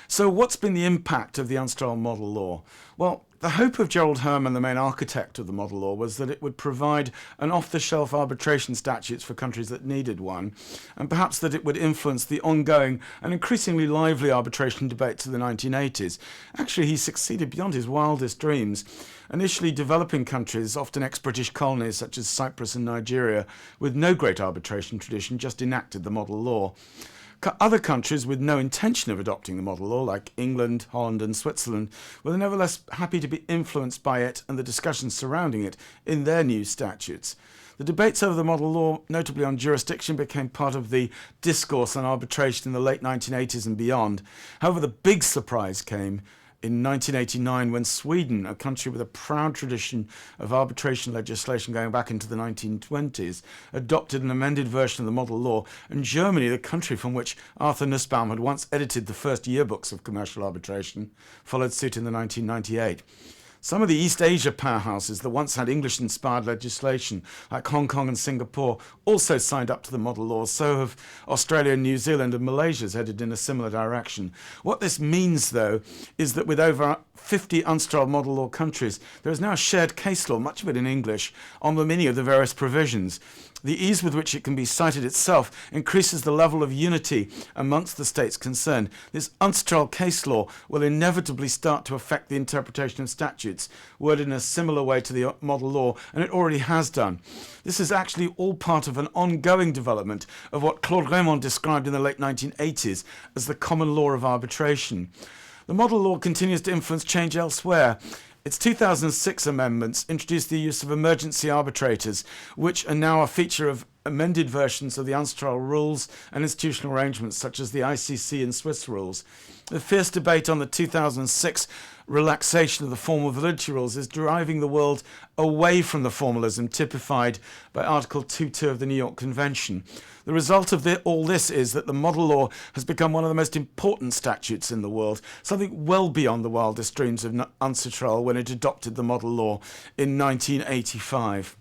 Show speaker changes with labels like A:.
A: So what's been the impact of the UNCITRAL model law? Well, the hope of Gerald Herman, the main architect of the model law, was that it would provide an off-the-shelf arbitration statutes for countries that needed one, and perhaps that it would influence the ongoing and increasingly lively arbitration debates of the 1980s. Actually, he succeeded beyond his wildest dreams. Initially, developing countries, often ex-British colonies such as Cyprus and Nigeria, with no great arbitration tradition, just enacted the model law. Other countries with no intention of adopting the model law, like England, Holland and Switzerland, were nevertheless happy to be influenced by it and the discussions surrounding it in their new statutes. The debates over the model law, notably on jurisdiction, became part of the discourse on arbitration in the late 1980s and beyond. However, the big surprise came in 1989 when Sweden, a country with a proud tradition of arbitration legislation going back into the 1920s, adopted an amended version of the model law, and Germany, the country from which Arthur Nussbaum had once edited the first yearbooks of commercial arbitration, followed suit in the 1998. Some of the East Asia powerhouses that once had English-inspired legislation, like Hong Kong and Singapore, also signed up to the model law. So have Australia, New Zealand and Malaysia headed in a similar direction. What this means, though, is that with over 50 UNCITRAL model law countries, there is now a shared case law, much of it in English, on many of the various provisions. The ease with which it can be cited itself increases the level of unity amongst the states concerned. This UNCITRAL case law will inevitably start to affect the interpretation of statutes, worded in a similar way to the model law, and it already has done. This is actually all part of an ongoing development of what Claude Raymond described in the late 1980s as the common law of arbitration. The model law continues to influence change elsewhere. Its 2006 amendments introduced the use of emergency arbitrators, which are now a feature of amended versions of the UNCITRAL rules and institutional arrangements such as the ICC and Swiss rules. The fierce debate on the 2006 relaxation of the formal validity rules is driving the world away from the formalism typified by Article 2.2 of the New York Convention. The result of all this is that the model law has become one of the most important statutes in the world, something well beyond the wildest dreams of UNCITRAL when it adopted the model law in 1985.